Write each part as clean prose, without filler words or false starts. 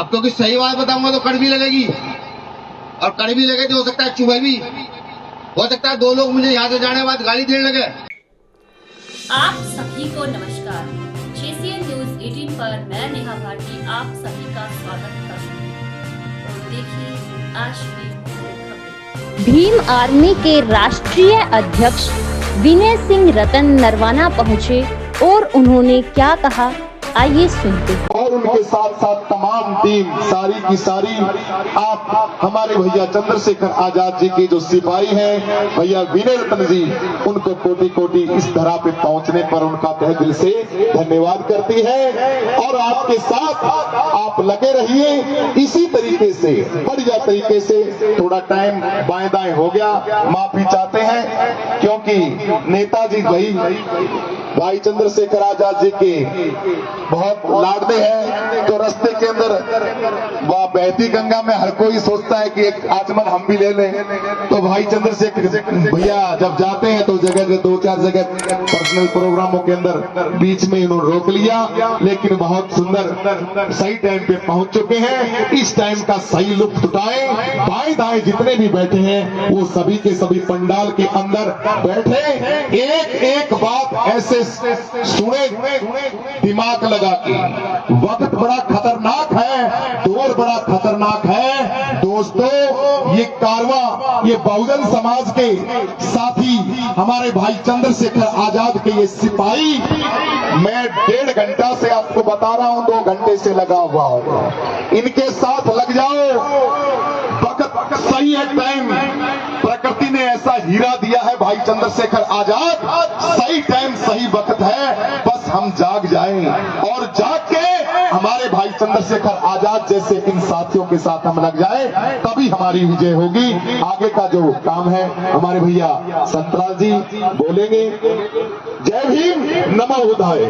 अब क्योंकि सही बात बताऊंगा तो कड़वी लगेगी, और कड़वी लगे तो हो सकता है चुभे भी, हो सकता है दो लोग मुझे यहाँ से जाने के बाद गाली देने लगे। आप सभी को नमस्कार। JCN न्यूज 18 पर मैं नेहा भारती आप सभी का स्वागत करती हूँ। और देखिए आज की खबरें। भीम आर्मी के राष्ट्रीय अध्यक्ष विनय सिंह रतन नरवाना पहुंचे और उन्होंने क्या कहा, आइए सुनते हैं। और उनके साथ साथ तमाम टीम सारी की सारी, आप हमारे भैया चंद्रशेखर आजाद जी के जो सिपाही हैं, भैया विनय रतन जी, उनको कोटि कोटि इस धरा पे पहुंचने पर उनका तहे दिल से धन्यवाद करती है। और आपके साथ आप लगे रहिए इसी तरीके से, बढ़िया तरीके से। थोड़ा टाइम बाएं दाएं हो गया, माफी चाहते हैं, क्योंकि नेताजी भाई चंद्रशेखर आजाद जी के बहुत लाडले हैं। तो रास्ते के अंदर वह बहती गंगा में हर कोई सोचता है कि एक आचमन हम भी ले लें। तो भाई चंद्रशेखर भैया जब जाते हैं तो जगह दो चार जगह पर्सनल प्रोग्रामों के अंदर बीच में इन्होंने रोक लिया, लेकिन बहुत सुंदर सही टाइम पे पहुंच चुके हैं। इस टाइम का सही लुत्फ उठाएं। बाएं दाएं जितने भी बैठे हैं वो सभी के सभी पंडाल के अंदर बैठे, एक एक बात ऐसे सुने, दिमाग लगा के। वक्त बड़ा खतरनाक है, दौर बड़ा खतरनाक है दोस्तों। ये कारवां, ये बहुजन समाज के साथी हमारे भाई चंद्रशेखर आजाद के ये सिपाही, मैं 1.5 घंटा से आपको बता रहा हूं, 2 घंटे से लगा हुआ हूं। इनके साथ लग जाओ, वक्त सही है, टाइम प्रकृति ने ऐसा हीरा दिया है भाई चंद्रशेखर आजाद, सही टाइम सही वक्त है, बस हम जाग जाएं और जाग के हमारे भाई चंद्रशेखर आजाद जैसे इन साथियों के साथ हम लग जाएं, तभी हमारी विजय होगी। आगे का जो काम है हमारे भैया संतराल जी बोलेंगे। जय भीम, नमो बुद्धाय।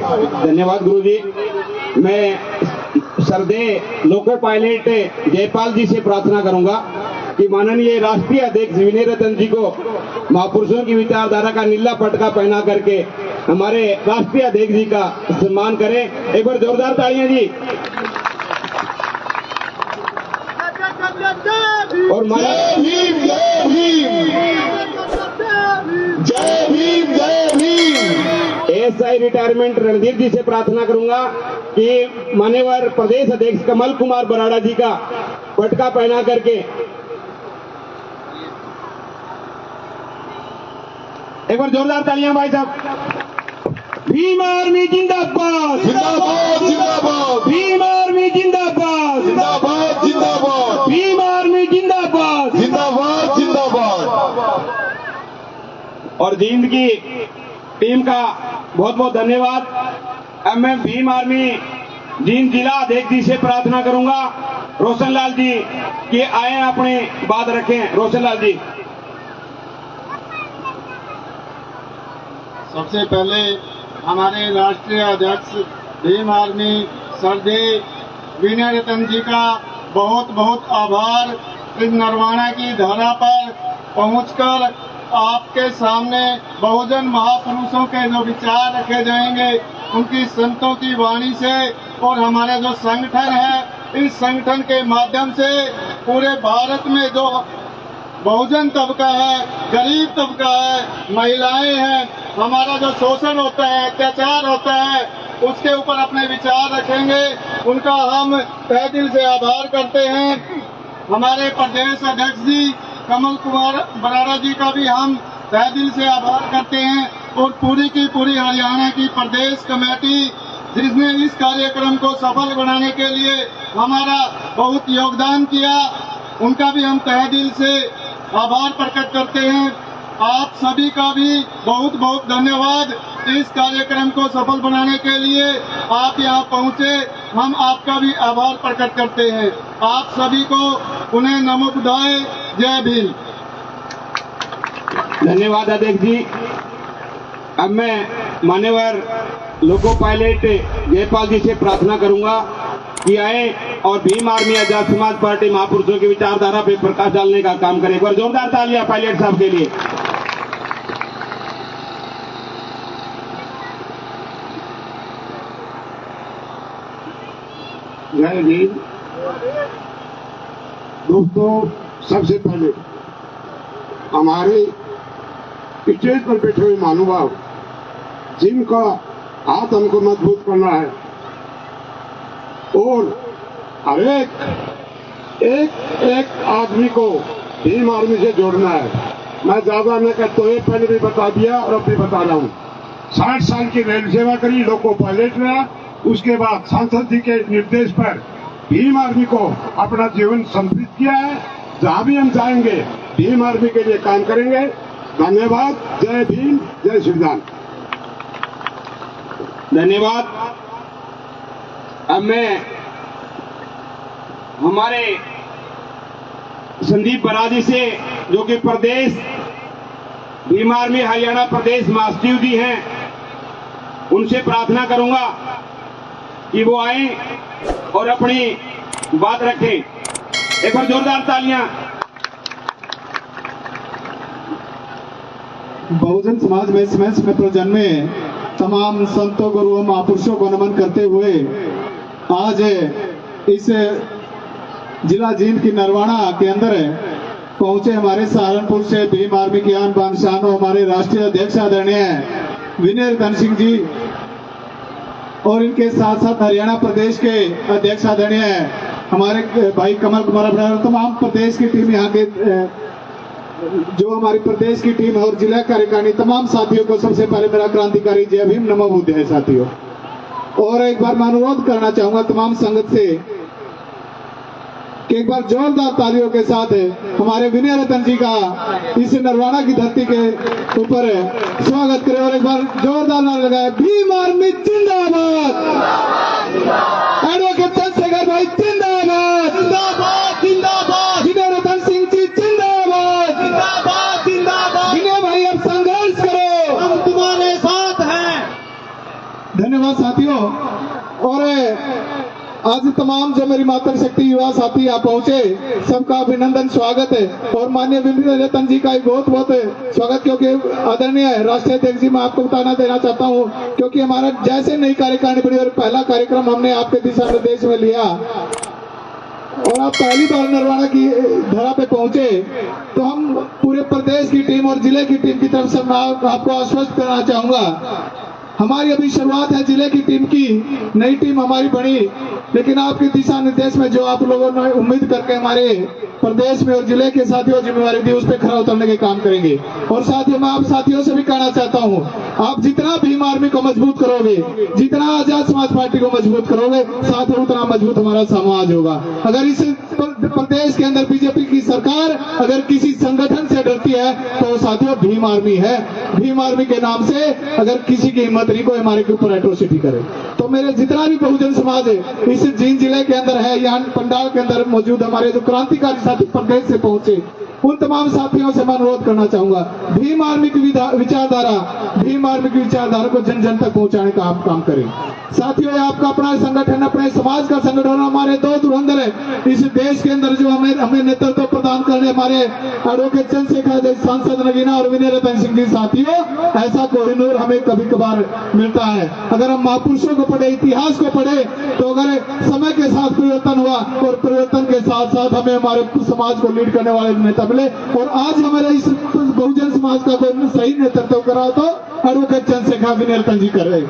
धन्यवाद गुरु जी। मैं श्रद्धेय लोको पायलट जयपाल जी से प्रार्थना करूंगा कि माननीय राष्ट्रीय अध्यक्ष विनय रतन जी को महापुरुषों की विचारधारा का नीला पटका पहना करके हमारे राष्ट्रीय अध्यक्ष जी का सम्मान करें। एक बार जोरदार तालियां जी। और जय भीम, जय भीम, जय भीम, जय भीम। एएसआई रिटायरमेंट रणधीर जी से प्रार्थना करूंगा कि मान्यवर प्रदेश अध्यक्ष कमल कुमार बराड़ा जी का पटका पहना करके, एक बार जोरदार तालियां भाई साहब। भीम आर्मी जिंदाबाद, जिंदाबाद, जिंदाबाद, भीम आर्मी जिंदाबाद, जिंदाबाद, जिंदाबाद, भीम आर्मी जिंदाबाद, जिंदाबाद, जिंदाबाद। और जींद की टीम का बहुत बहुत धन्यवाद। अब मैं भीम आर्मी जींद जिला अध्यक्ष जी से प्रार्थना करूंगा रोशनलाल जी कि आए अपनी बात रखें। रोशनलाल जी। सबसे पहले हमारे राष्ट्रीय अध्यक्ष भीम आर्मी श्रद्धेय विनय रतन जी का बहुत बहुत आभार। इस नरवाना की धरा पर पहुंचकर आपके सामने बहुजन महापुरुषों के जो विचार रखे जाएंगे, उनकी संतों की वाणी से और हमारे जो संगठन है, इस संगठन के माध्यम से पूरे भारत में जो बहुजन तबका है, गरीब तबका है, महिलाएं हैं, हमारा जो शोषण होता है, अत्याचार होता है, उसके ऊपर अपने विचार रखेंगे। उनका हम तहे दिल से आभार करते हैं। हमारे प्रदेश अध्यक्ष जी कमल कुमार बराड़ा जी का भी हम तहे दिल से आभार करते हैं, और पूरी की पूरी हरियाणा की प्रदेश कमेटी जिसने इस कार्यक्रम को सफल बनाने के लिए हमारा बहुत योगदान किया, उनका भी हम तहे दिल से आभार प्रकट करते हैं। आप सभी का भी बहुत बहुत धन्यवाद। इस कार्यक्रम को सफल बनाने के लिए आप यहाँ पहुँचे, हम आपका भी आभार प्रकट करते हैं। आप सभी को उन्हें नमो बुद्धाय। जय भीम। धन्यवाद अध्यक्ष जी। अब मैं मान्यवर लोको पायलट जयपाल जी से प्रार्थना करूंगा कि आए और भीम आर्मी आजाद समाज पार्टी महापुरुषों की विचारधारा पे प्रकाश डालने का काम करें। एक बार जोरदार तालियां पायलट साहब के लिए। जय भीम, दोस्तों, सबसे पहले हमारे स्टेज पर बैठे हुए महानुभाव जिनका हाथ हमको मजबूत करना है और हर एक आदमी को भीम आर्मी से जोड़ना है। मैं ज्यादा न कर तो ये पहले भी बता दिया और अब भी बता रहा हूँ। 60 साल की रेल सेवा करी, लोको पायलट रहा, उसके बाद सांसद जी के निर्देश पर भीम आर्मी को अपना जीवन समर्पित किया है। जहां भी हम जाएंगे भीम आर्मी के लिए काम करेंगे। धन्यवाद। जय भीम, जय श्री राम। धन्यवाद। अब मैं हमारे संदीप बराजी से, जो कि प्रदेश भीम आर्मी हरियाणा प्रदेश महासचिव जी हैं, उनसे प्रार्थना करूंगा कि वो आए और अपनी बात रखें। एक बार जोरदार तालियां। बहुजन समाज में समय पर जन्मे तमाम संतों गुरुओं महापुरुषों को नमन करते हुए आज इस जिला जींद की नरवाना के अंदर पहुंचे हमारे सहारनपुर से भीम आर्मी की आन बान शान हमारे राष्ट्रीय अध्यक्ष आदरणीय विनय रतन सिंह जी और इनके साथ साथ हरियाणा प्रदेश के अध्यक्ष आदरणीय हमारे भाई कमल कुमार अबड़ार, तमाम प्रदेश की टीम, यहाँ के जो हमारी प्रदेश की टीम है और जिला कार्यकारिणी, तमाम साथियों को सबसे पहले मेरा क्रांतिकारी जय भीम, नमो बुद्धाय साथियों। और एक बार मैं अनुरोध करना चाहूंगा तमाम संगत से कि एक बार जोरदार तालियों के साथ हमारे विनय रतन जी का इस नरवाना की धरती के ऊपर स्वागत करें और एक बार जोरदार नारा लगाए, भीम आर्मी जिंदाबाद, एडवोकेट चंद्रशेखर भाई जिंदाबाद, जिंदाबाद, जिंदाबाद, विनय रतन सिंह जी जिंदाबाद, जिंदाबाद, जिंदाबाद। विनय भाई अब संघर्ष करो, हम तुम्हारे साथ हैं। धन्यवाद साथियों। और आज तमाम जो मेरी मातृशक्ति युवा साथी यहाँ पहुंचे, सबका अभिनंदन, स्वागत है। और माननीय विनय रतन जी का बहुत बहुत स्वागत, क्योंकि आदरणीय राष्ट्रीय अध्यक्ष जी, मैं आपको बताना देना चाहता हूँ, क्योंकि हमारा जैसे नई कार्यकारिणी बनी और पहला कार्यक्रम हमने आपके दिशा निर्देश में लिया और आप पहली बार नरवाना की धरा पे पहुंचे, तो हम पूरे प्रदेश की टीम और जिले की टीम की तरफ से मैं आपको आश्वस्त करना चाहूंगा, हमारी अभी शुरुआत है जिले की टीम की, नई टीम हमारी बनी, लेकिन आपके दिशा निर्देश में जो आप लोगों ने उम्मीद करके हमारे प्रदेश में और जिले के साथियों जिम्मेवारी दी, उस पर खरा उतरने के काम करेंगे। और साथियों, मैं आप साथियों से भी कहना चाहता हूँ, आप जितना भीम आर्मी को मजबूत करोगे, जितना आजाद समाज पार्टी को मजबूत करोगे, साथियों उतना मजबूत हमारा समाज होगा। अगर इस प्रदेश के अंदर बीजेपी की सरकार अगर किसी संगठन से डरती है तो साथियों भीम आर्मी है। भीम आर्मी के नाम से अगर किसी की हिम्मत नहीं, कोई हमारे के ऊपर एट्रोसिटी करे। तो मेरे जितना भी बहुजन समाज है इस जींद जिले के अंदर है, यहाँ पंडाल के अंदर मौजूद हमारे जो क्रांतिकारी साथी प्रदेश से पहुंचे, उन तमाम साथियों से मैं अनुरोध करना चाहूंगा, भीम आर्मी की विचारधारा को जन जन तक पहुंचाने का आप काम करें। साथियों, आपका अपना संगठन, अपने समाज का संगठन, हमारे दो धुरंधर है इस देश के अंदर जो हमें नेतृत्व प्रदान करने हमारे एडवोकेट चंद्रशेखर सांसद नगीना और विनय रतन सिंह जी साथियों, ऐसा कोहिनूर हमें कभी कभार मिलता है। अगर हम महापुरुषों को पढ़े, इतिहास को पढ़े, तो अगर समय के साथ परिवर्तन हुआ और परिवर्तन के साथ साथ हमें हमारे समाज को लीड करने वाले नेता मिले, और आज हमारे इस बहुजन समाज का कोई सही नेतृत्व करा तो एडवोकेट चंद्रशेखर विनय रतन जी कर रहे।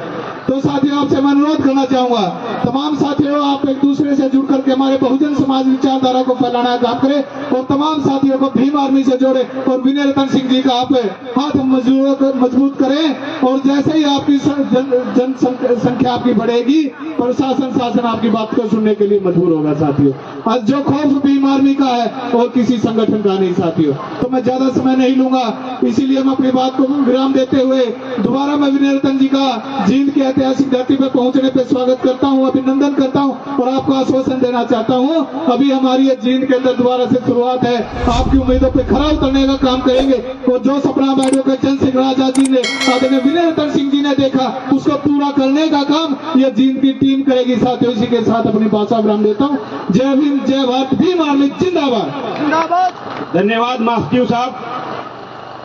तो साथियों, आपसे मैं अनुरोध करना चाहूंगा, तमाम साथियों आप एक दूसरे से जुड़ करके हमारे बहुजन समाज विचारधारा को फैलाना का काम करें और तमाम साथियों को भीम आर्मी से जोड़े और विनय रतन सिंह जी का आप हाथ मजबूत करें। और जैसे ही आपकी जन संख्या आपकी बढ़ेगी, प्रशासन शासन आपकी बात को सुनने के लिए मजबूर होगा। साथियों, आज जो खौफ भीम आर्मी का है और किसी संगठन का नहीं। साथियों, तो मैं ज्यादा समय नहीं लूंगा, इसीलिए मैं अपनी बात को विराम देते हुए दोबारा मैं विनय रतन जी का जींद की ऐतिहासिक धरती पर पहुंचने पे स्वागत करता हूं, अभिनंदन करता हूं और आपको आश्वासन देना चाहता हूं, अभी हमारी ये जींद के अंदर दोबारा से शुरुआत है। आपकी उम्मीदों पे खरा उतरने का काम करेंगे और जो सपना एडवोकेट चंद्रशेखर आजाद जी ने, आदरणीय विनय रतन सिंह जी ने देखा, उसको पूरा करने का काम ये जींद की टीम करेगी। साथियों, इसी के साथ अपनी भाषा विराम देता हूँ। जय भीम, जय भारत, भीम आर्मी जिंदाबाद। धन्यवाद मास्टर साहब।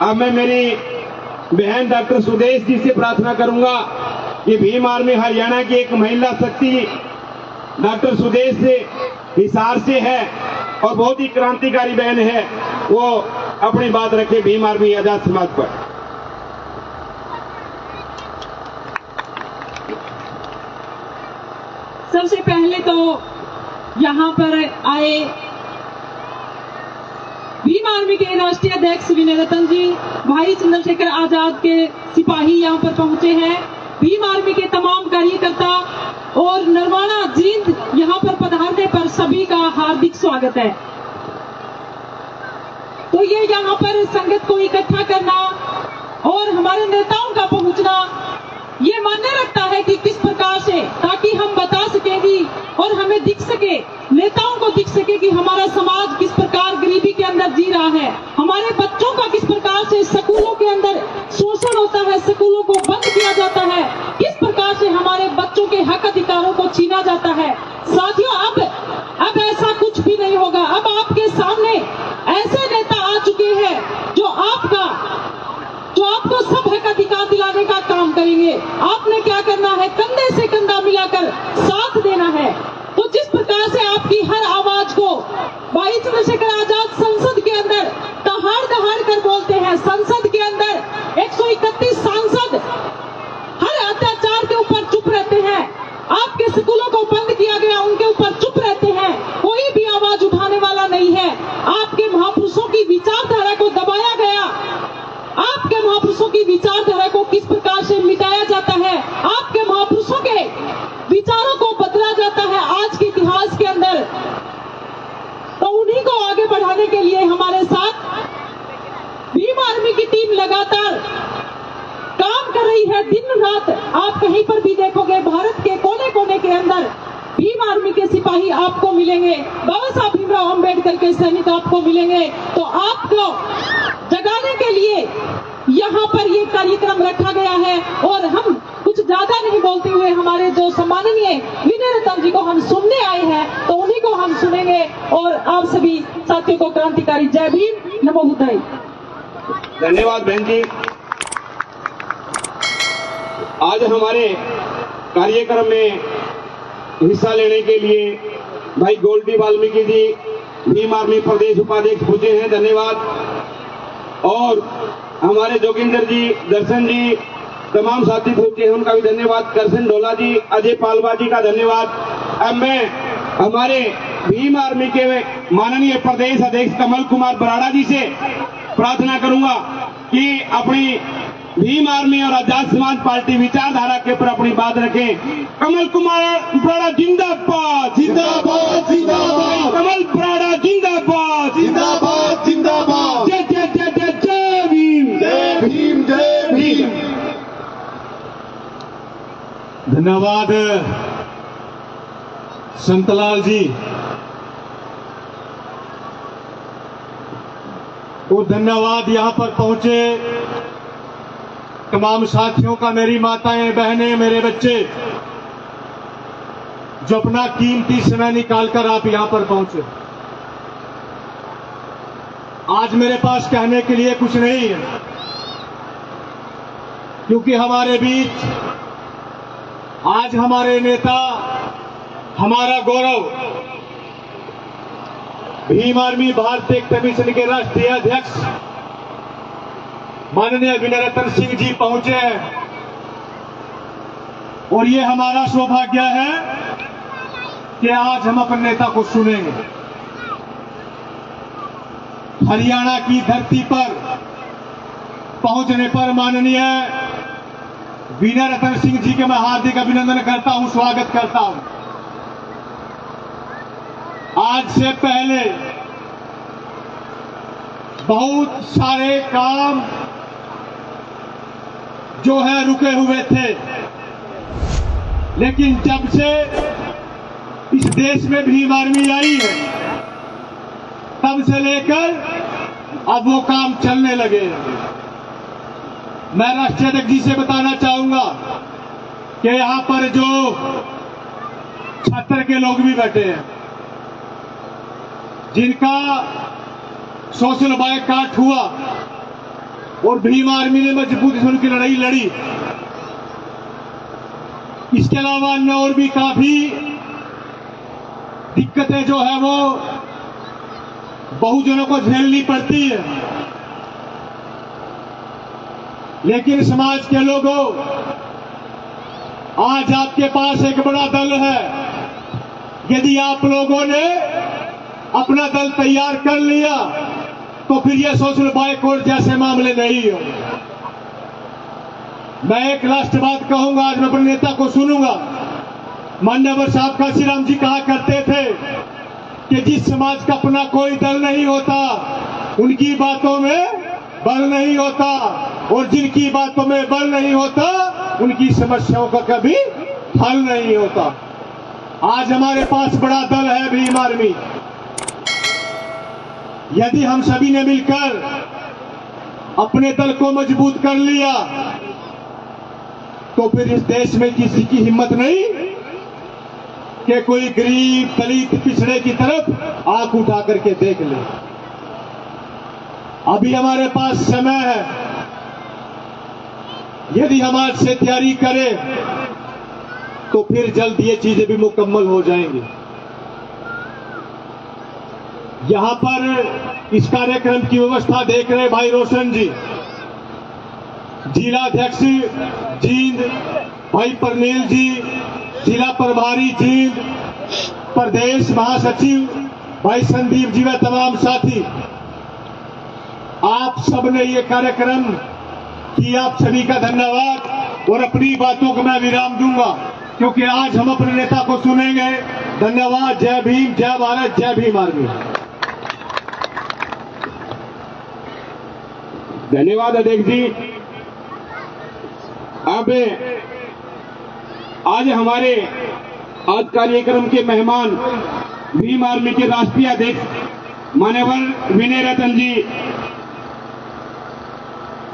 अब मैं मेरी बहन डॉक्टर सुदेश जी से प्रार्थना करूंगा कि भीम आर्मी हरियाणा की एक महिला शक्ति डॉक्टर सुदेश से हिसार से है और बहुत ही क्रांतिकारी बहन है, वो अपनी बात रखे भीम आर्मी आजाद समाज पर। सबसे पहले तो यहाँ पर आए भीम आर्मी के राष्ट्रीय अध्यक्ष विनय रतन जी, भाई चंद्रशेखर आजाद के सिपाही यहाँ पर पहुंचे हैं, भीम आर्मी के तमाम कार्यकर्ता और नरवाना जींद यहाँ पर पधारने पर सभी का हार्दिक स्वागत है। तो ये यहाँ पर संगत को इकट्ठा करना और हमारे नेताओं का पहुंचना ये मान्य रखता है कि किस प्रकार से, ताकि हम बता सकेंगी और हमें दिख सके, नेताओं को दिख सके कि हमारा समाज किस प्रकार गरीबी के अंदर जी रहा है, हमारे बच्चों का किस प्रकार से स्कूलों के अंदर शोषण होता है, स्कूलों को बंद किया जाता है, किस प्रकार से हमारे बच्चों के हक अधिकारों को छीना जाता है। साथियों, अब ऐसा कुछ भी नहीं होगा। अब आपके सामने ऐसे नेता आ चुके हैं जो आपको सब हक अधिकार दिलाने का काम करेंगे। आपने क्या करना है, कंधे से कंधा मिलाकर साथ देना है। तो जिस प्रकार से आपकी हर आवाज को भाई चंद्रशेखर आजाद संसद के अंदर दहाड़ दहाड़ कर बोलते हैं, संसद के अंदर 131 सांसद हर अत्याचार के ऊपर चुप रहते हैं, आपके स्कूलों को बंद किया गया उनके ऊपर चुप रहते हैं, कोई भी आवाज उठाने वाला नहीं है। आपके महापुरुषों की विचारधारा को दबाया गया, आपके महापुरुषों की विचारधारा को किस प्रकार से मिटाया जाता है, आपके महापुरुषों के विचारों को बदला जाता है आज के इतिहास के अंदर। तो उन्हीं को आगे बढ़ाने के लिए हमारे साथ भीम आर्मी की टीम लगातार काम कर रही है, दिन रात। आप कहीं पर भी देखोगे, भारत के कोने कोने के अंदर भीम आर्मी के सिपाही आपको मिलेंगे, बाबा साहब भीमराव अम्बेडकर के सैनिक आपको मिलेंगे। तो आपको जगाने के लिए यहाँ पर ये कार्यक्रम रखा गया है और हम कुछ ज्यादा नहीं बोलते हुए हमारे जो सम्माननीय विनय रतन जी को हम सुनने आए हैं, तो उन्हीं को हम सुनेंगे। और आप सभी साथियों को क्रांतिकारी जय भीम, नमो बुद्धाय। धन्यवाद बहन जी। आज हमारे कार्यक्रम में हिस्सा लेने के लिए भाई गोल्डी वाल्मीकि जी भीम आर्मी प्रदेश उपाध्यक्ष पूछे हैं, धन्यवाद। और हमारे जोगिंदर जी, दर्शन जी, तमाम साथी पूछे हैं, उनका भी धन्यवाद। करसन ढोला जी, अजय पालवा जी का धन्यवाद। अब मैं हमारे भीम आर्मी के माननीय प्रदेश अध्यक्ष कमल कुमार बराड़ा जी से प्रार्थना करूंगा कि अपनी भीम आर्मी और आजाद समाज पार्टी विचारधारा के ऊपर अपनी बात रखें। कमल कुमार बराड़ा जिंदाबाद, जिंदाबाद जिंदाबाद, कमल बराड़ा जिंदाबाद, जिंदाबाद जिंदाबाद, जय जय जय जय जय भीम, जय भीम जय भीम। धन्यवाद संतलाल जी। वो धन्यवाद यहाँ पर पहुंचे तमाम साथियों का, मेरी माताएं, बहनें, मेरे बच्चे, जो अपना कीमती समय निकालकर आप यहां पर पहुंचे। आज मेरे पास कहने के लिए कुछ नहीं है, क्योंकि हमारे बीच आज हमारे नेता, हमारा गौरव, भीम आर्मी भारतीय कमीशन के राष्ट्रीय अध्यक्ष माननीय विनय रतन सिंह जी पहुंचे हैं। और ये हमारा सौभाग्य है कि आज हम अपने नेता को सुनेंगे। हरियाणा की धरती पर पहुंचने पर माननीय विनय रतन सिंह जी के मैं हार्दिक अभिनंदन करता हूं, स्वागत करता हूं। आज से पहले बहुत सारे काम जो है रुके हुए थे, लेकिन जब से इस देश में भीम आर्मी आई है, तब से लेकर अब वो काम चलने लगे हैं। मैं राष्ट्रीय अध्यक्ष जी से बताना चाहूंगा कि यहां पर जो छत्तर के लोग भी बैठे हैं, जिनका सोशल बायकॉट हुआ और भीम आर्मी ने मजबूती से उनकी लड़ाई लड़ी, इसके अलावा अन्य और भी काफी दिक्कतें जो है वो बहुजनों को झेलनी पड़ती है, लेकिन समाज के लोगों, आज आपके पास एक बड़ा दल है। यदि आप लोगों ने अपना दल तैयार कर लिया तो फिर ये सोशल बाइकआउट जैसे मामले नहीं हो। मैं एक लास्ट बात कहूंगा, आज मैं अपने नेता को सुनूंगा। मान्यवर साहब काशीराम जी कहा करते थे कि जिस समाज का अपना कोई दल नहीं होता उनकी बातों में बल नहीं होता, और जिनकी बातों में बल नहीं होता उनकी समस्याओं का कभी हल नहीं होता। आज हमारे पास बड़ा दल है भीम आर्मी। यदि हम सभी ने मिलकर अपने दल को मजबूत कर लिया तो फिर इस देश में किसी की हिम्मत नहीं कि कोई गरीब दलित पिछड़े की तरफ आंख उठा करके देख ले। अभी हमारे पास समय है, यदि हम आज से तैयारी करें तो फिर जल्द ये चीजें भी मुकम्मल हो जाएंगी। यहां पर इस कार्यक्रम की व्यवस्था देख रहे भाई रोशन जी, जिला अध्यक्ष जींद भाई परनील जी, जिला प्रभारी जींद, प्रदेश महासचिव भाई संदीप जी व तमाम साथी, आप सबने ये कार्यक्रम किया, आप सभी का धन्यवाद। और अपनी बातों को मैं विराम दूंगा क्योंकि आज हम अपने नेता को सुनेंगे। धन्यवाद। जय भीम, जय भारत, जय भीम आर्मी। धन्यवाद अध्यक्ष जी। अब आज हमारे आज कार्यक्रम के मेहमान भीम आर्मी के राष्ट्रीय अध्यक्ष मान्यवर विनय रतन जी।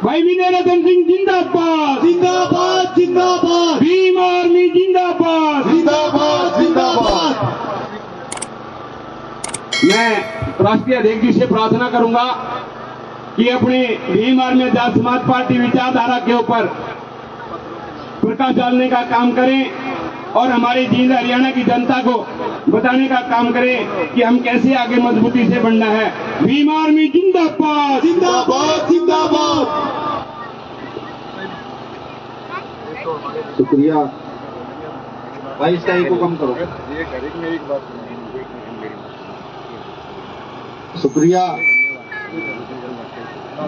भाई विनय रतन सिंह जिंदाबाद, जिंदाबाद जिंदाबाद, भीम आर्मी जिंदाबाद, जिंदाबाद जिंदाबाद। मैं राष्ट्रीय अध्यक्ष जी से प्रार्थना करूंगा कि अपनी भीम आर्मी आजाद समाज पार्टी विचारधारा के ऊपर प्रकाश डालने का काम करें और हमारे जींद हरियाणा की जनता को बताने का काम करें कि हम कैसे आगे मजबूती से बढ़ना है। भीम आर्मी जिंदाबाद, जिंदाबाद जिंदाबाद। शुक्रिया भाई, इस टाइम को कम करो। शुक्रिया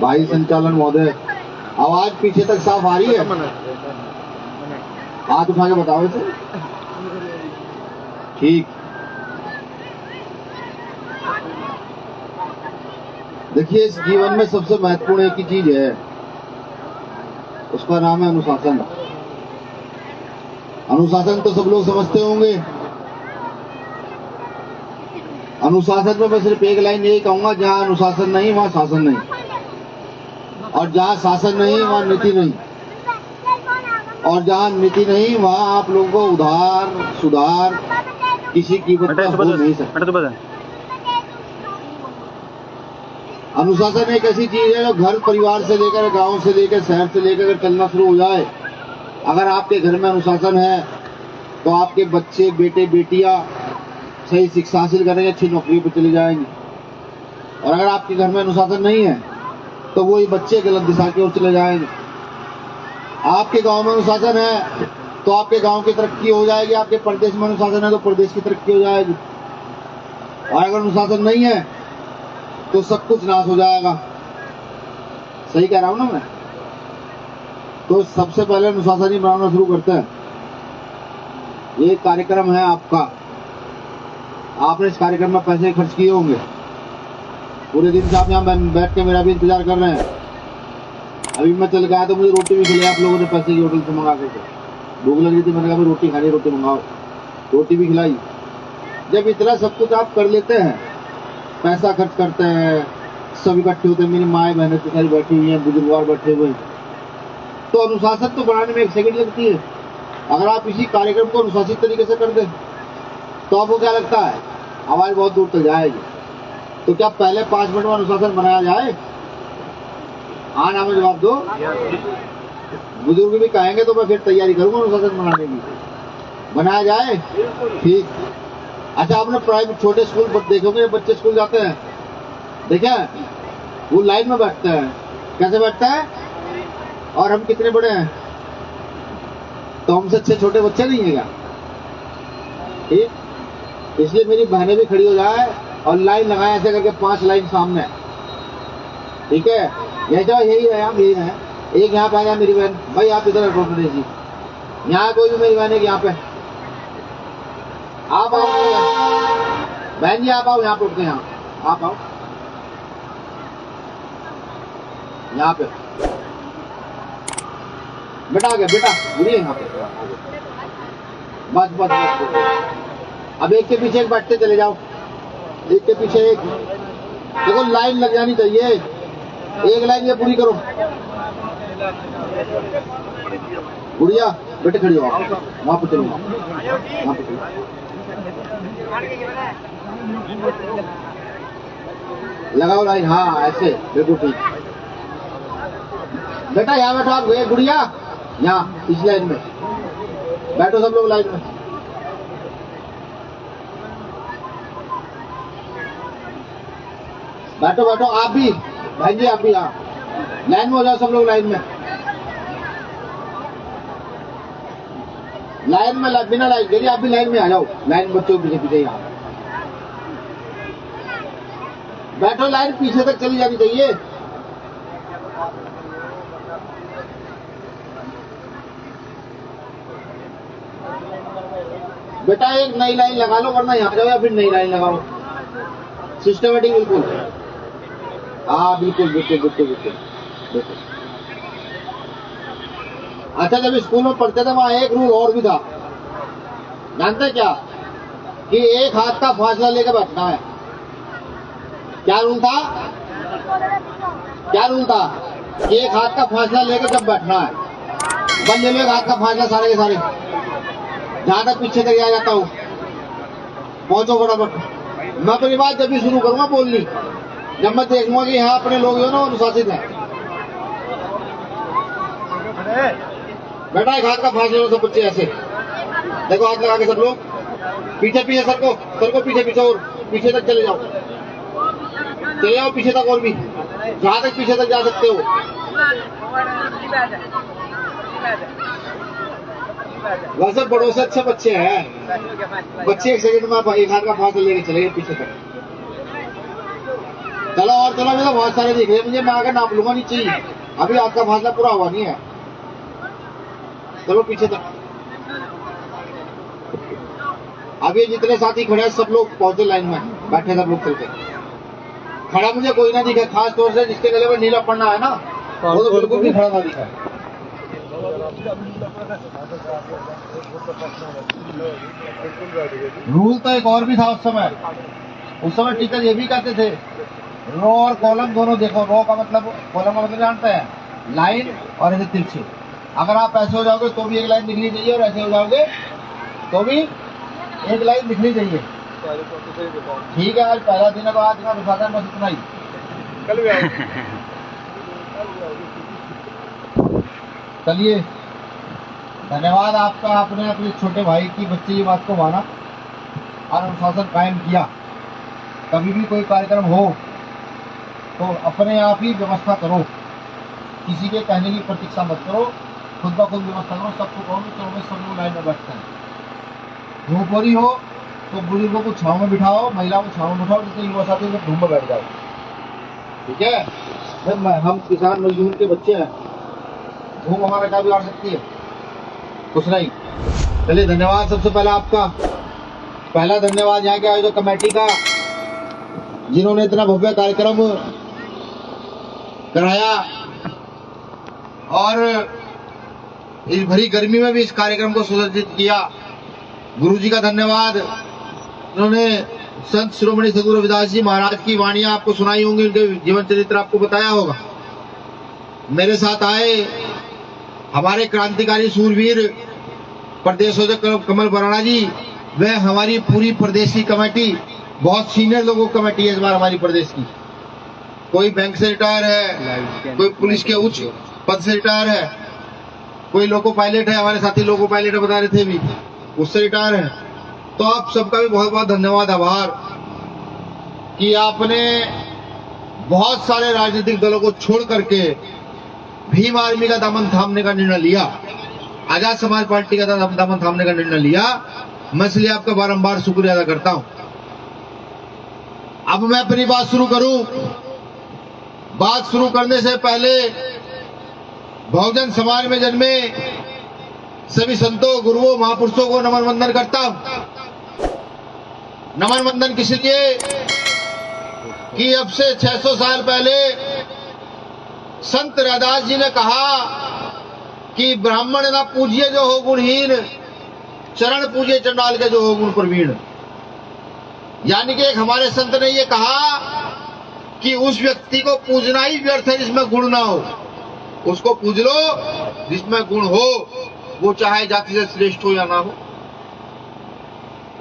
भाई संचालन महोदय। आवाज पीछे तक साफ आ रही है? हाथ उठा के बताओ इसे। ठीक। देखिए, इस जीवन में सबसे महत्वपूर्ण एक ही चीज है, उसका नाम है अनुशासन। अनुशासन तो सब लोग समझते होंगे। अनुशासन में मैं सिर्फ एक लाइन यही कहूंगा, जहां अनुशासन नहीं वहां शासन नहीं, और जहां शासन नहीं वहां नीति नहीं, और जहां नीति नहीं वहां आप लोगों को उधार सुधार किसी कीमत पर हो नहीं सकता। अनुशासन एक ऐसी चीज है जो घर परिवार से लेकर, गांव से लेकर, शहर से लेकर अगर चलना शुरू हो जाए, अगर आपके घर में अनुशासन है तो आपके बच्चे, बेटे बेटियां सही शिक्षा हासिल करेंगे, अच्छी नौकरी पर चले जाएंगे। और अगर आपके घर में अनुशासन नहीं है तो वही बच्चे गलत दिशा की ओर चले जाएंगे। आपके गांव में अनुशासन है तो आपके गांव की तरक्की हो जाएगी, आपके प्रदेश में अनुशासन है तो प्रदेश की तरक्की हो जाएगी, और अगर अनुशासन नहीं है तो सब कुछ नाश हो जाएगा। सही कह रहा हूं ना मैं? तो सबसे पहले अनुशासन ही बनाना शुरू करते हैं। ये कार्यक्रम है आपका, आपने इस कार्यक्रम में पैसे खर्च किए होंगे, पूरे दिन से आप यहाँ बैठ के मेरा भी इंतजार कर रहे हैं। अभी मैं चल गया तो मुझे रोटी भी खिलाई आप लोगों ने पैसे की होटल से मंगा करके। भूख लग रही थी, मैंने कहा रोटी खानी, रोटी मंगाओ, रोटी भी खिलाई। जब इतना सब कुछ आप कर लेते हैं, पैसा खर्च करते हैं, सब इकट्ठे होते हैं, मेरी माएँ बहनें तो सारी बैठी हुई हैं, बुजुर्गवार बैठे हुए हैं, तो अनुशासन तो बनाने में 1 सेकंड लगती है। अगर आप इसी कार्यक्रम को अनुशासित तरीके से कर दें तो आपको क्या लगता है आवाज बहुत दूर तक जाएगी। तो क्या पहले 5 मिनट में अनुशासन बनाया जाए? हाँ ना में जवाब दो। बुजुर्ग भी कहेंगे तो मैं फिर तैयारी करूंगा अनुशासन बनाने की। बनाया जाए? ठीक। अच्छा, आपने प्राइवेट छोटे स्कूल पर देखोगे, बच्चे स्कूल जाते हैं, देखा है? वो लाइन में बैठते हैं। कैसे बैठता है? और हम कितने बड़े हैं, तो हमसे अच्छे छोटे बच्चे नहीं है क्या? ठीक, इसलिए मेरी बहनें भी खड़ी हो जाए और लाइन लगाए ऐसे करके 5 लाइन सामने। ठीक है, यही तो यही है, हम यही है। एक यहाँ पे आ जाए मेरी बहन, भाई आप इधर हटो जी, यहाँ कोई भी मेरी बहन है यहाँ पे, आप आओ बहन जी, आप आओ यहाँ पे, उठ के यहाँ आप आओ, यहाँ पे बेटा आ गया, बेटा बुढ़िया यहाँ पे, बस बस बस। अब एक के पीछे एक बैठते चले जाओ, एक के पीछे एक। देखो लाइन लग जानी चाहिए, एक लाइन ये पूरी करो। गुड़िया बेटे खड़ी हो, वहां पे चलो, वहां पे चलो। लगाओ लाइन, हाँ ऐसे, बिल्कुल ठीक। बेटा यहाँ बैठो आप, गए गुड़िया यहाँ इस लाइन में बैठो, सब लोग लाइन में। बैठो बैठो, आप भी बहन जी, आप भी यहाँ लाइन में हो जाओ, सब लोग लाइन में, लाइन में, बिना लाइन के लिए आप भी लाइन में आ जाओ, लाइन बच्चों पीछे पीछे यहाँ बैठो, लाइन पीछे तक चली जानी चाहिए। बेटा एक नई लाइन लगा लो, वरना यहाँ जाओ या फिर नई लाइन लगाओ, सिस्टमेटिक बिल्कुल। हाँ बिल्कुल बिल्कुल बिल्कुल बिल्कुल बिल्कुल। अच्छा, जब स्कूल में पढ़ते थे वहाँ एक रूल और भी था, जानते क्या? कि एक हाथ का फासला लेकर बैठना है। क्या रूल था? क्या रूल था? कि एक हाथ का फासला लेकर जब बैठना है, बस ले लो एक हाथ का फासला सारे के सारे, जहां तक पीछे तक आ जाता हूँ, पहुंचो फटाफट। मैं अपनी बात जब भी शुरू करूंगा बोलनी, जब मैं देखूंगा कि यहाँ अपने लोग जो ना अनुशासित हैं। बेटा एक हाथ का फासला लो सब बच्चे, ऐसे देखो, हाथ लगा के सब लोग पीछे पीछे, सर को पीछे पीछे और पीछे तक चले जाओ, चले जाओ पीछे तक, और भी जहां तक पीछे तक जा सकते हो। वैसे बड़ों से अच्छे बच्चे हैं, बच्चे एक सेकंड में एक हाथ का फासला लेके चले गए पीछे तक। चलो और चलो, मैं तो बहुत सारे दिख रहे हैं मुझे, मैं आकर नाप लूंगा नीचे ही, अभी हाथ का फासला पूरा हुआ नहीं है। चलो पीछे तक। अब ये जितने साथी खड़े हैं सब लोग पहुंचे लाइन में, बैठे सब लोग चलते। खड़ा मुझे कोई ना दिखे, खास तौर से जिसके गले में नीला पड़ना है ना, वो तो बिल्कुल भी खड़ा ना दिखे। रूल तो एक और भी था उस समय टीचर ये भी कहते थे, रो और कॉलम दोनों देखो। रो का मतलब, कॉलम का मतलब जानते हैं, लाइन और ऐसे तिरछे। अगर आप ऐसे हो जाओगे तो भी एक लाइन दिखनी चाहिए, और ऐसे हो जाओगे तो भी एक लाइन दिखनी चाहिए। ठीक है, आज पहला दिन है तो आज मैं बताता बस इतना ही। कल भी चलिए, धन्यवाद आपका, आपने अपने छोटे भाई की बच्चे की बात को माना और अनुशासन कायम किया। कभी भी कोई कार्यक्रम हो तो अपने आप ही व्यवस्था करो, किसी के कहने की प्रतीक्षा मत करो, खुद ब खुद व्यवस्था करो। सबको कहो कि चलो सब लोग लाइन में बैठते हैं। धूप हो रही हो तो बुजुर्गों को छांव में बिठाओ, महिलाओं को छांव में बिठाओ, जिससे युवा साथी सब धूप में बैठ जाओ। ठीक है, हम किसान मजदूर के बच्चे हैं, धूप हमारा क्या बिगाड़ सकती है? कुछ नहीं। चलिए, धन्यवाद सबसे पहला आपका। पहला धन्यवाद यहाँ के आयोजक कमेटी का, जिन्होंने इतना भव्य कार्यक्रम कराया और इस भरी गर्मी में भी इस कार्यक्रम को सुसज्जित किया। गुरु जी का धन्यवाद, उन्होंने संत शिरोमणि सद्गुरु रविदास जी महाराज की वाणियां आपको सुनाई होंगी, उनके जीवन चरित्र आपको बताया होगा। मेरे साथ आए हमारे क्रांतिकारी सूरवीर प्रदेश अध्यक्ष कमल बराड़ा जी, वह हमारी पूरी प्रदेश की कमेटी, बहुत सीनियर लोगों की कमेटी है इस बार हमारी प्रदेश की। कोई बैंक से रिटायर है, कोई पुलिस के उच्च पद से रिटायर है, कोई लोको पायलट है, हमारे साथी लोको पायलट बता रहे थे भी, उससे रिटायर है। तो आप सबका भी बहुत बहुत धन्यवाद, आभार कि आपने बहुत सारे राजनीतिक दलों को छोड़ करके भीम आर्मी का दामन थामने का निर्णय लिया, आजाद समाज पार्टी का दामन थामने का निर्णय लिया। मैं इसलिए आपका बारंबार शुक्रिया अदा करता हूं। अब मैं अपनी बात शुरू करूं। बात शुरू करने से पहले बहुजन समाज में जन्मे सभी संतों, गुरुओं, महापुरुषों को नमन वंदन करता हूं। नमन वंदन किस लिए कि अब से 600 साल पहले संत रैदास जी ने कहा कि ब्राह्मण ना पूजिए जो हो गुणहीन, चरण पूजिए चंडाल के जो हो गुण प्रवीण। यानी कि एक हमारे संत ने ये कहा कि उस व्यक्ति को पूजना ही व्यर्थ है जिसमें गुण ना हो, उसको पूज लो जिसमें गुण हो, वो चाहे जाति से श्रेष्ठ हो या ना हो।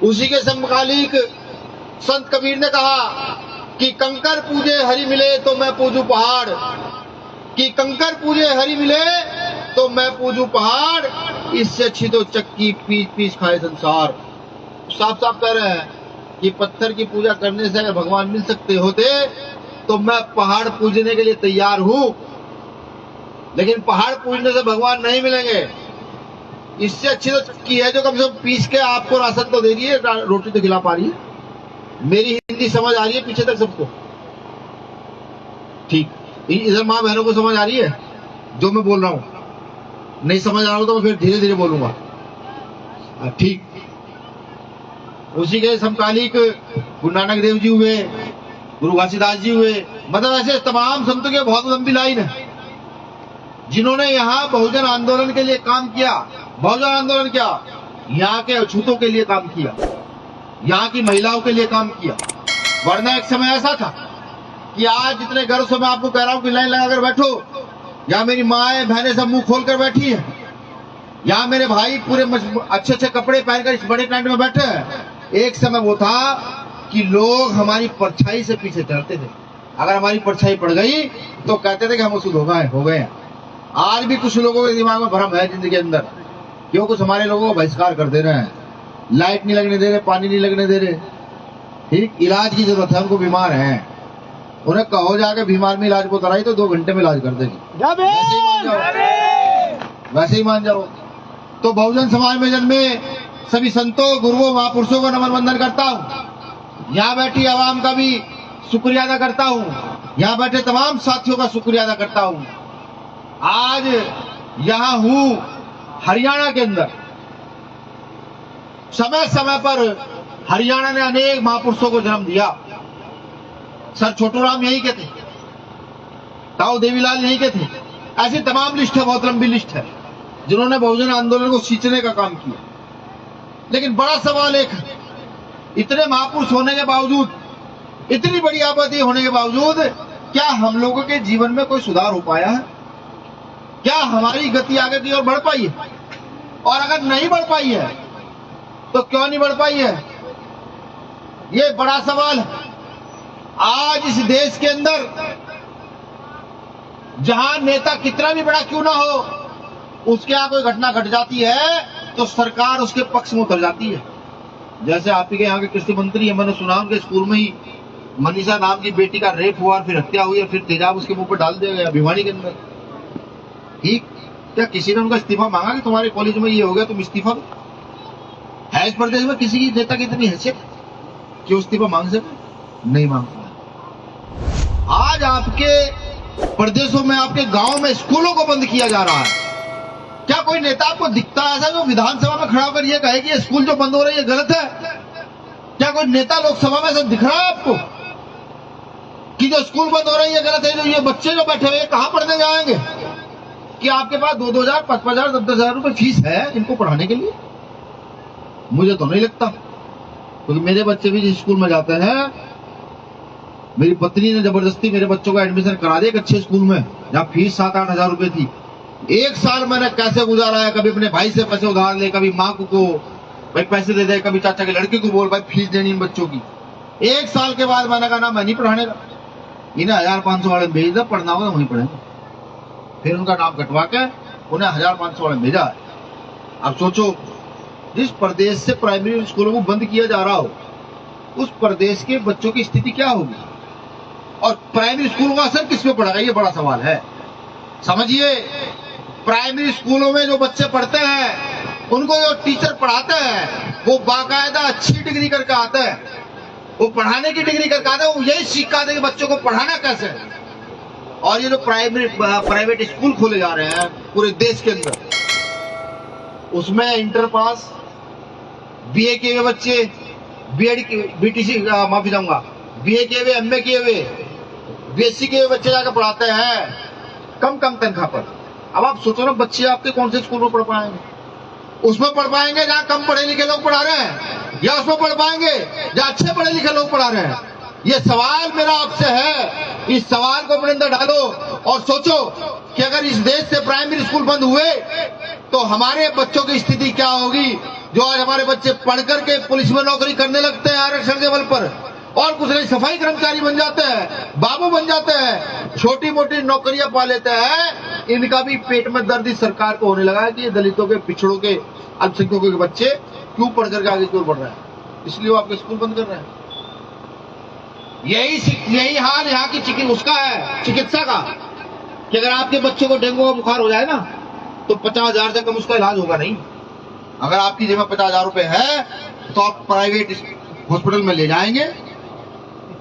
उसी के समकालिक संत कबीर ने कहा कि कंकर पूजे हरि मिले तो मैं पूजू पहाड़, कि कंकर पूजे हरि मिले तो मैं पूजू पहाड़, इससे अच्छी तो चक्की पीस पीस खाए संसार। साफ साफ कह रहे हैं कि पत्थर की पूजा करने से अगर भगवान मिल सकते होते तो मैं पहाड़ पूजने के लिए तैयार हूं, लेकिन पहाड़ पूजने से भगवान नहीं मिलेंगे। इससे अच्छी तो चक्की है जो कम से कम पीस के आपको राशन तो दे रही है, रोटी तो खिला पा रही है। मेरी हिंदी समझ आ रही है पीछे तक सबको? ठीक, इधर माँ बहनों को समझ आ रही है जो मैं बोल रहा हूं? नहीं समझ आ रहा हो तो मैं फिर धीरे धीरे बोलूंगा। ठीक, उसी के समकालिक गुरु नानक देव जी हुए, गुरु घासीदास जी हुए, मतलब ऐसे तमाम संतों की बहुत लंबी लाइन है जिन्होंने यहाँ बहुजन आंदोलन के लिए काम किया। बहुजन आंदोलन क्या, यहाँ के अछूतों के लिए काम किया, यहाँ की महिलाओं के लिए काम किया। वरना एक समय ऐसा था कि आज जितने गर्व से मैं आपको कह रहा हूँ कि लाइन लगाकर बैठो, यहाँ मेरी माएं बहनें सब मुंह खोल कर बैठी है, यहाँ मेरे भाई पूरे अच्छे अच्छे कपड़े पहनकर इस बड़े टेंट में बैठे हैं। एक समय वो था कि लोग हमारी परछाई से पीछे चलते थे, अगर हमारी परछाई पड़ गई तो कहते थे कि हम उसको हो गए। आज भी कुछ लोगों के दिमाग में भ्रम है जिंदगी के अंदर, क्यों कुछ हमारे लोगों को बहिष्कार कर दे रहे हैं, लाइट नहीं लगने दे रहे, पानी नहीं लगने दे रहे। ठीक, इलाज की जरूरत है, उनको बीमार है, उन्हें कहो जाके भीम आर्मी इलाज को कराई तो 2 घंटे में इलाज कर देगी, वैसे ही मान जाओ, वैसे ही मान जाओ। तो बहुजन समाज में जन्मे सभी संतों, गुरुओं, महापुरुषों को नमन वंदन करता हूँ। यहाँ बैठी आवाम का भी शुक्रिया अदा करता हूँ, यहाँ बैठे तमाम साथियों का शुक्रिया अदा करता हूँ। आज यहाँ हूँ हरियाणा के अंदर, समय समय पर हरियाणा ने अनेक महापुरुषों को जन्म दिया। सर छोटूराम यहीं के थे, ताऊ देवीलाल यहीं के थे, ऐसी तमाम लिस्ट है, बहुत लंबी लिस्ट है जिन्होंने बहुजन आंदोलन को सींचने का काम किया। लेकिन बड़ा सवाल एक, इतने महापुरुष होने के बावजूद, इतनी बड़ी आबादी होने के बावजूद क्या हम लोगों के जीवन में कोई सुधार हो पाया है? क्या हमारी गति आगे की ओर बढ़ पाई है? और अगर नहीं बढ़ पाई है तो क्यों नहीं बढ़ पाई है? ये बड़ा सवाल है। आज इस देश के अंदर जहां नेता कितना भी बड़ा क्यों ना हो, उसके यहां कोई घटना घट जाती है तो सरकार उसके पक्ष में उतर जाती है। जैसे आप ही के यहाँ के कृषि मंत्री है, मैंने सुना उनके स्कूल में ही मनीषा नाम की बेटी का रेप हुआ, फिर हत्या हुई, फिर तेजाब उसके मुंह पर डाल दिया गया भिवानी के अंदर। ठीक, क्या किसी ने उनका इस्तीफा मांगा कि तुम्हारे कॉलेज में ये हो गया तुम इस्तीफा दो? है इस प्रदेश में किसी की नेता की इतनी हैसियत कि इस्तीफा मांग सके? नहीं मांगता। आज आपके प्रदेशों में, आपके गांव में स्कूलों को बंद किया जा रहा है। क्या कोई नेता आपको दिखता है ऐसा जो विधानसभा में खड़ा होकर ये कहे कि ये स्कूल जो बंद हो रही है गलत है? क्या कोई नेता लोकसभा में ऐसा दिख रहा है आपको कि जो स्कूल बंद हो रही है गलत है? जो ये बच्चे जो बैठे हुए हैं कहां पढ़ने जाएंगे? कि आपके पास 2-2 हजार, 5-5 हजार, 10-10 हजार रुपए फीस है इनको पढ़ाने के लिए? मुझे तो नहीं लगता, क्योंकि मेरे बच्चे भी जिस स्कूल में जाते हैं, मेरी पत्नी ने जबरदस्ती मेरे बच्चों का एडमिशन करा दिया एक अच्छे स्कूल में जहाँ फीस 7-8 हजार रुपए थी। 1 साल मैंने कैसे गुजारा है, कभी अपने भाई से पैसे उधार ले, कभी माँ को भाई पैसे दे दे, कभी चाचा के लड़के को बोल भाई फीस देनी इन बच्चों की। 1 साल के बाद मैंने कहा ना मैं नहीं पढ़ाने का, इन्हें 1500 वाले भेज दे, पढ़ना होगा वहीं पढ़ेंगे। फिर उनका नाम कटवा के उन्हें 1500 वाले भेजा। अब सोचो जिस प्रदेश से प्राइमरी स्कूलों को बंद किया जा रहा हो, उस प्रदेश के बच्चों की स्थिति क्या होगी और प्राइमरी स्कूलों का असर किस पे पड़ेगा, ये बड़ा सवाल है। समझिए, प्राइमरी स्कूलों में जो बच्चे पढ़ते हैं, उनको जो टीचर पढ़ाते हैं वो बाकायदा अच्छी डिग्री करके आते हैं, वो पढ़ाने की डिग्री करके आते हैं, वो यही सीख आते हैं कि बच्चों को पढ़ाना कैसे है। और ये जो प्राइवेट स्कूल खोले जा रहे हैं पूरे देश के अंदर, उसमें इंटर पास, बीए किए हुए बच्चे, बीएड बीटीसी माफी चाहूंगा, बीए किए हुए, एमए किए हुए, बीएससी किए हुए बच्चे जाकर पढ़ाते हैं कम तनख्वाह पर। अब आप सोचो ना, बच्चे आपके कौन से स्कूल में पढ़ पाएंगे? उसमें पढ़ पाएंगे जहाँ कम पढ़े लिखे लोग पढ़ा रहे हैं, या उसमें पढ़ पाएंगे जहाँ अच्छे पढ़े लिखे लोग पढ़ा रहे हैं? ये सवाल मेरा आपसे है। इस सवाल को अपने अंदर डालो और सोचो कि अगर इस देश से प्राइमरी स्कूल बंद हुए तो हमारे बच्चों की स्थिति क्या होगी। जो आज हमारे बच्चे पढ़ करके पुलिस में नौकरी करने लगते हैं आरक्षण के बल पर, और कुछ नहीं, सफाई कर्मचारी बन जाते हैं, बाबू बन जाते हैं, छोटी मोटी नौकरियां पा लेते हैं। इनका भी पेट में दर्द इस सरकार को होने लगा है कि ये दलितों के, पिछड़ों के, अल्पसंख्यकों के बच्चे क्यों पढ़ करके आगे क्यों बढ़ रहे हैं, इसलिए वो आपके स्कूल बंद कर रहे हैं। यही हाल यहाँ की उसका है, चिकित्सा का, कि अगर आपके बच्चों को डेंगू का बुखार हो जाए ना तो 50,000 से कम उसका इलाज होगा नहीं। अगर आपकी जेब में 50,000 रुपए है तो आप प्राइवेट हॉस्पिटल में ले जाएंगे,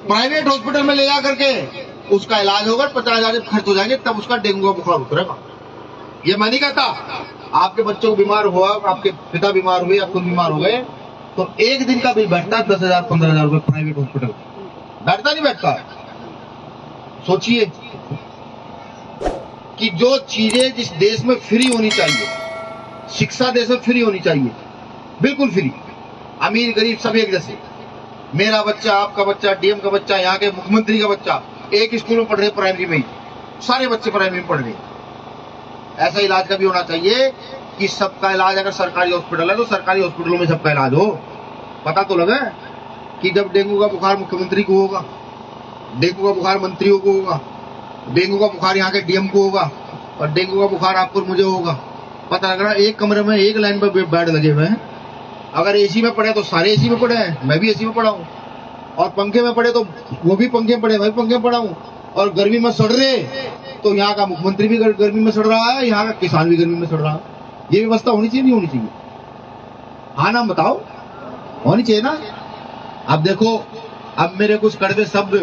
प्राइवेट हॉस्पिटल में ले जा करके उसका इलाज होगा, 50,000 जब खर्च हो जाएंगे तब उसका डेंगू का बुखार उतरेगा। ये मैं नहीं कहता। आपके बच्चों को बीमार हुआ, आपके पिता बीमार हुए, आप खुद बीमार हो गए, तो एक दिन का बिल बैठता है 10,000 15,000 रुपए प्राइवेट हॉस्पिटल, बैठता नहीं बैठता। सोचिए कि जो चीजें जिस देश में फ्री होनी चाहिए, शिक्षा देश में फ्री होनी चाहिए, बिल्कुल फ्री, अमीर गरीब सब एक जैसे, मेरा बच्चा, आपका बच्चा, डीएम का बच्चा, यहाँ के मुख्यमंत्री का बच्चा एक स्कूल में पढ़ रहे, प्राइमरी में ही सारे बच्चे प्राइमरी में पढ़ रहे। ऐसा इलाज का भी होना चाहिए कि सबका इलाज, अगर सरकारी हॉस्पिटल है तो सरकारी हॉस्पिटलों में सबका इलाज हो। पता तो लगे कि जब डेंगू का बुखार मुख्यमंत्री को होगा, डेंगू का बुखार मंत्रियों को होगा, डेंगू का बुखार यहाँ के डीएम को होगा, और डेंगू का बुखार आपको मुझे होगा, पता लग रहा है एक कमरे में एक लाइन पर बेड लगे हुए हैं। अगर एसी में पड़े तो सारे एसी में पड़े हैं, मैं भी एसी में पड़ा हूँ, और पंखे में पड़े तो वो भी पंखे में पड़े, मैं भी पंखे में पड़ा हूँ, और गर्मी में सड़ रहे तो यहाँ का मुख्यमंत्री भी गर्मी में सड़ रहा है, यहाँ का किसान भी गर्मी में सड़ रहा है। ये व्यवस्था होनी चाहिए नहीं होनी चाहिए? हाँ ना, बताओ, होनी चाहिए ना? अब देखो, अब मेरे कुछ कड़वे शब्द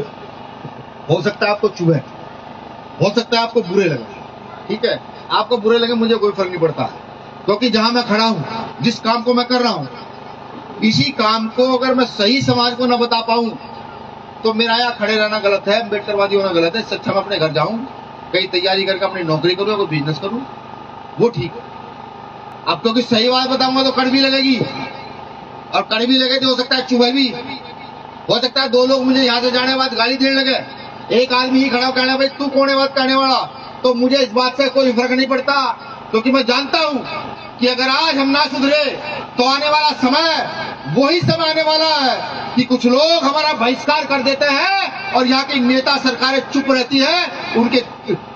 हो सकता है आपको चुभे, हो सकता है आपको बुरे लगे, ठीक है, आपको बुरे लगे, मुझे कोई फर्क नहीं पड़ता, क्योंकि जहां मैं खड़ा हूं, जिस काम को मैं कर रहा हूं, इसी काम को अगर मैं सही समाज को न बता पाऊं तो मेरा यहाँ खड़े रहना गलत है, अम्बेडकरवादी होना गलत है। इससे अच्छा मैं अपने घर जाऊं, कहीं तैयारी करके अपनी नौकरी करूं, कोई बिजनेस करूं, वो ठीक है। अब क्योंकि सही बात बताऊंगा तो कड़वी लगेगी, और कड़वी लगे तो हो सकता है चुभे भी, हो सकता है दो लोग मुझे यहाँ से जाने बाद गाली देने लगे, एक आदमी ही खड़ा कहना भाई तू कौन है बात कहने वाला, तो मुझे इस बात से कोई फर्क नहीं पड़ता, क्योंकि मैं जानता हूं कि अगर आज हम ना सुधरे तो आने वाला समय वही समय आने वाला है कि कुछ लोग हमारा बहिष्कार कर देते हैं और यहाँ की नेता सरकारें चुप रहती है, उनके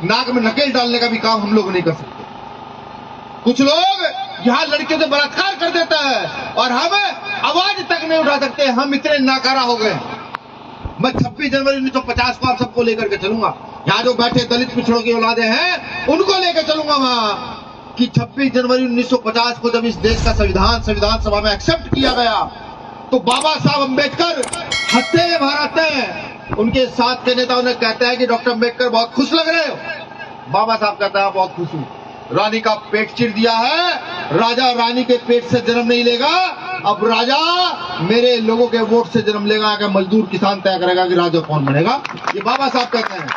नाक में नकेल डालने का भी काम हम लोग नहीं कर सकते। कुछ लोग यहाँ लड़कियों से बलात्कार कर देते हैं और हम आवाज तक नहीं उठा सकते, हम इतने नाकारा हो गए। मैं 26 जनवरी 1950 को आप सबको लेकर के चलूंगा, यहाँ जो बैठे दलित पिछड़ों की औलादे हैं उनको लेकर चलूंगा वहां, कि 26 जनवरी 1950 को जब इस देश का संविधान सभा में एक्सेप्ट किया गया तो बाबा साहब अम्बेडकर हंसते हुए बाहर आते हैं, उनके साथ के नेता उन्हें कहते हैं कि डॉक्टर अम्बेडकर बहुत खुश लग रहे हो। बाबा साहब कहता है बहुत खुश हूँ, रानी का पेट चिर दिया है, राजा रानी के पेट से जन्म नहीं लेगा, अब राजा मेरे लोगों के वोट से जन्म लेगा, कि मजदूर किसान तय करेगा कि राजा कौन बनेगा। ये बाबा साहब कहते हैं।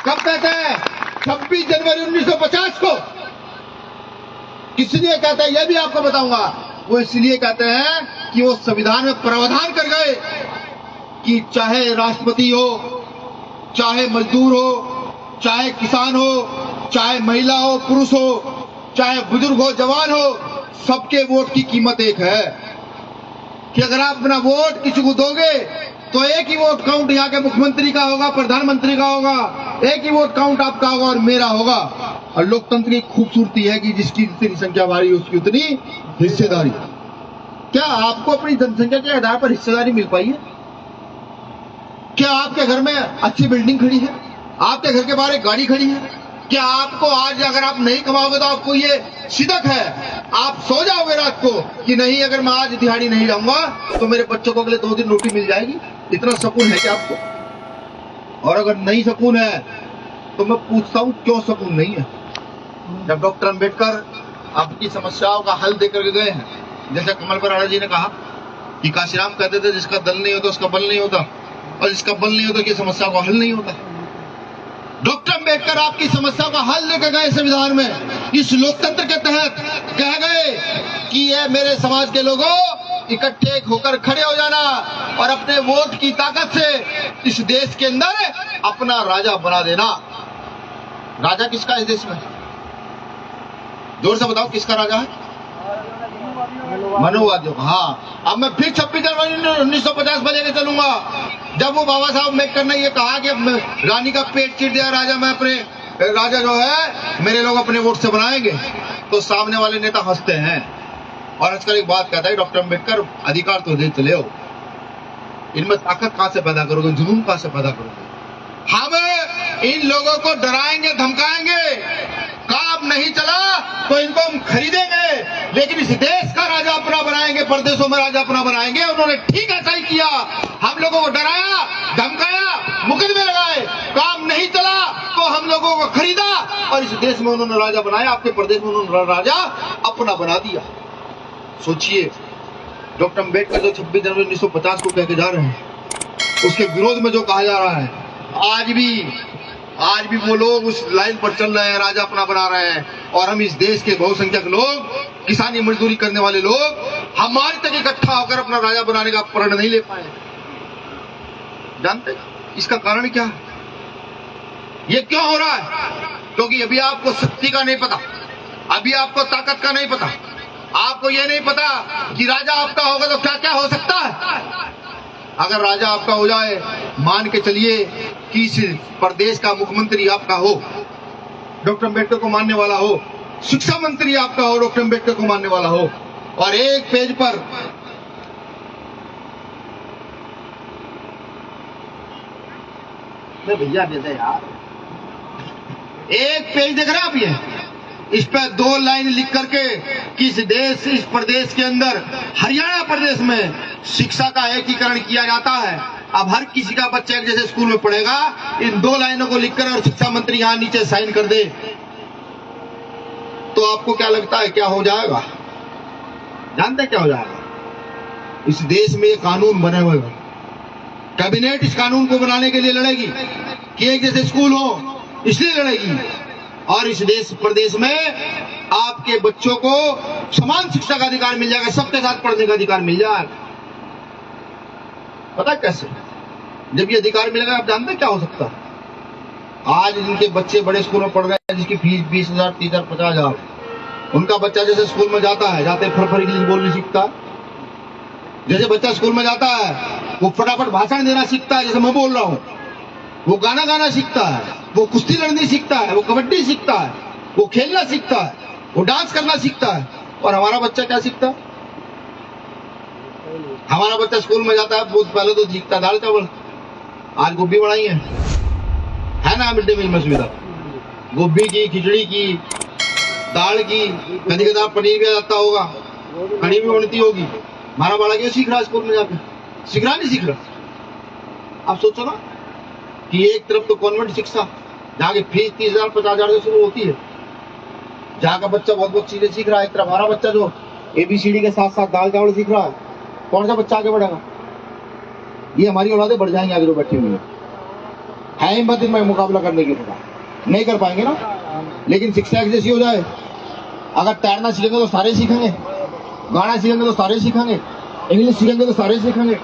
कब कहते हैं? 26 जनवरी 1950 को। किस लिए कहते हैं यह भी आपको बताऊंगा। वो इसलिए कहते हैं कि वो संविधान में प्रावधान कर गए कि चाहे राष्ट्रपति हो, चाहे मजदूर हो, चाहे किसान हो, चाहे महिला हो, पुरुष हो, चाहे बुजुर्ग हो, जवान हो, सबके वोट की कीमत एक है, कि अगर आप अपना वोट किसी को दोगे तो एक ही वोट काउंट यहाँ के मुख्यमंत्री का होगा, प्रधानमंत्री का होगा, एक ही वोट काउंट आपका होगा और मेरा होगा। और लोकतंत्र की खूबसूरती है कि जिसकी जितनी संख्या भारी उसकी उतनी हिस्सेदारी। क्या आपको अपनी जनसंख्या के आधार पर हिस्सेदारी मिल पाई है? क्या आपके घर में अच्छी बिल्डिंग खड़ी है? आपके घर के बाहर एक गाड़ी खड़ी है? क्या आपको आज अगर आप नहीं कमाओगे तो आपको ये शिदक है, आप सो जाओगे रात को कि नहीं अगर मैं आज दिहाड़ी नहीं लाऊंगा तो मेरे बच्चों को अगले 2 दिन रोटी मिल जाएगी? इतना सुकून है क्या आपको? और अगर नहीं सुकून है तो मैं पूछता हूं क्यों सुकून नहीं है? जब डॉक्टर अंबेडकर आपकी समस्याओं का हल देकर के गए हैं, जैसे कमल बराड़ा जी ने कहा कि काशीराम कहते थे जिसका दल नहीं होता उसका बल नहीं होता, और जिसका बल नहीं होता कि समस्या का हल नहीं होता। डॉक्टर अंबेडकर आपकी समस्या का हल लेकर गए संविधान में, इस लोकतंत्र के तहत कह गए कि ये मेरे समाज के लोगों इकट्ठे होकर खड़े हो जाना और अपने वोट की ताकत से इस देश के अंदर अपना राजा बना देना। राजा किसका है इस देश में? जोर से बताओ किसका राजा है? मनोवादियों। हाँ, अब मैं फिर 26 जनवरी 1950 में लेके चलूंगा, जब वो बाबा साहब अम्बेडकर ने ये कहा कि रानी का पेट चिट दिया राजा, मैं अपने राजा जो है मेरे लोग अपने वोट से बनाएंगे, तो सामने वाले नेता हंसते हैं और हंसकर एक बात कहता है, डॉक्टर अम्बेडकर अधिकार तो दे चले हो, इनमें ताकत कहां से पैदा करोगे, जुनून कहां से पैदा करोगे? हम इन लोगों को डराएंगे धमकाएंगे, काम नहीं चला तो इनको हम खरीदेंगे, लेकिन इस देश का राजा अपना बनाएंगे, परदेशों में राजा अपना बनाएंगे। उन्होंने ठीक ऐसा ही किया, हम लोगों को डराया धमकाया, मुकदमे लगाए, काम नहीं चला तो हम लोगों को खरीदा और इस देश में उन्होंने राजा बनाया, आपके प्रदेश में उन्होंने राजा अपना बना दिया। सोचिए, डॉक्टर अम्बेडकर जो 26 जनवरी 1950 को कह के जा रहे हैं, उसके विरोध में जो कहा जा रहा है, आज भी वो लोग उस लाइन पर चल रहे हैं, राजा अपना बना रहे हैं, और हम इस देश के बहुसंख्यक लोग, किसानी मजदूरी करने वाले लोग हमारे तक इकट्ठा होकर अपना राजा बनाने का प्रण नहीं ले पाए। जानते इसका कारण क्या है? ये क्यों हो रहा है? क्योंकि अभी आपको शक्ति का नहीं पता, अभी आपको ताकत का नहीं पता, आपको ये नहीं पता कि राजा आपका होगा तो क्या क्या हो सकता है। अगर राजा आपका हो जाए, मान के चलिए कि इस प्रदेश का मुख्यमंत्री आपका हो, डॉक्टर अम्बेडकर को मानने वाला हो, शिक्षा मंत्री आपका हो, डॉक्टर अम्बेडकर को मानने वाला हो, और एक पेज पर भैया देते यार, एक पेज देख रहे हैं आप, ये इस पर 2 लाइन लिख करके कि इस प्रदेश के अंदर हरियाणा प्रदेश में शिक्षा का एकीकरण किया जाता है। अब हर किसी का बच्चा एक जैसे स्कूल में पढ़ेगा, इन 2 लाइनों को लिखकर और शिक्षा मंत्री यहां नीचे साइन कर दे, तो आपको क्या लगता है क्या हो जाएगा? जानते हैं क्या हो जाएगा? इस देश में ये कानून बने हुए हैं, कैबिनेट इस कानून को बनाने के लिए लड़ेगी कि एक जैसे स्कूल हो, इसलिए लड़ेगी, और इस देश प्रदेश में आपके बच्चों को समान शिक्षा का अधिकार मिल जाएगा, सबके साथ पढ़ने का अधिकार मिल जाएगा। पता कैसे? जब ये अधिकार मिलेगा, आप जानते क्या हो सकता है? आज जिनके बच्चे बड़े स्कूल में पढ़ रहे हैं, जिसकी फीस 20,000, 30,000, 50,000, उनका बच्चा जैसे स्कूल में जाता है, जाते फटाफट इंग्लिश बोलनी सीखता है। जैसे बच्चा स्कूल में जाता है वो फटाफट भाषण देना सीखता है, जैसे मैं बोल रहा हूँ, वो गाना गाना सीखता है, वो कुश्ती लड़नी सीखता है, वो कबड्डी सीखता है, वो खेलना सीखता है, वो डांस करना सीखता है। और हमारा बच्चा क्या सीखता है? हमारा बच्चा स्कूल में जाता है, बहुत पहले तो सीखता दाल चावल, आज गोभी बनाई है ना मिड डे मील में सुविधा, गोभी की, खिचड़ी की, दाल की, कभी कभी पनीर भी आ जाता होगा, कड़ी भी बनती होगी। हमारा बड़ा क्यों सीख रहा है स्कूल में जाकर? सीख रहा नहीं सीख रहा? आप सोचो ना कि एक तरफ तो कॉन्वेंट शिक्षा, जहाँ की फीस 30,000, 50,000 से शुरू होती है, जहाँ का बच्चा बहुत बहुत चीजें सीख रहा है। एक तरफ हमारा बच्चा जो ABCD के साथ साथ दाल चावल सीख रहा है, कौन सा बच्चा आगे बढ़ेगा? ये हमारी औलादें बढ़ जाएंगे आगे जो बैठी हुई है हिम्मत में मुकाबला करने की, नहीं कर पाएंगे ना। लेकिन शिक्षा एक जैसी हो जाए, अगर तैरना सीखेंगे तो सारे सीखेंगे, गाना सीखेंगे तो सारे सीखेंगे, इंग्लिश सीखेंगे तो सारे सीखेंगे,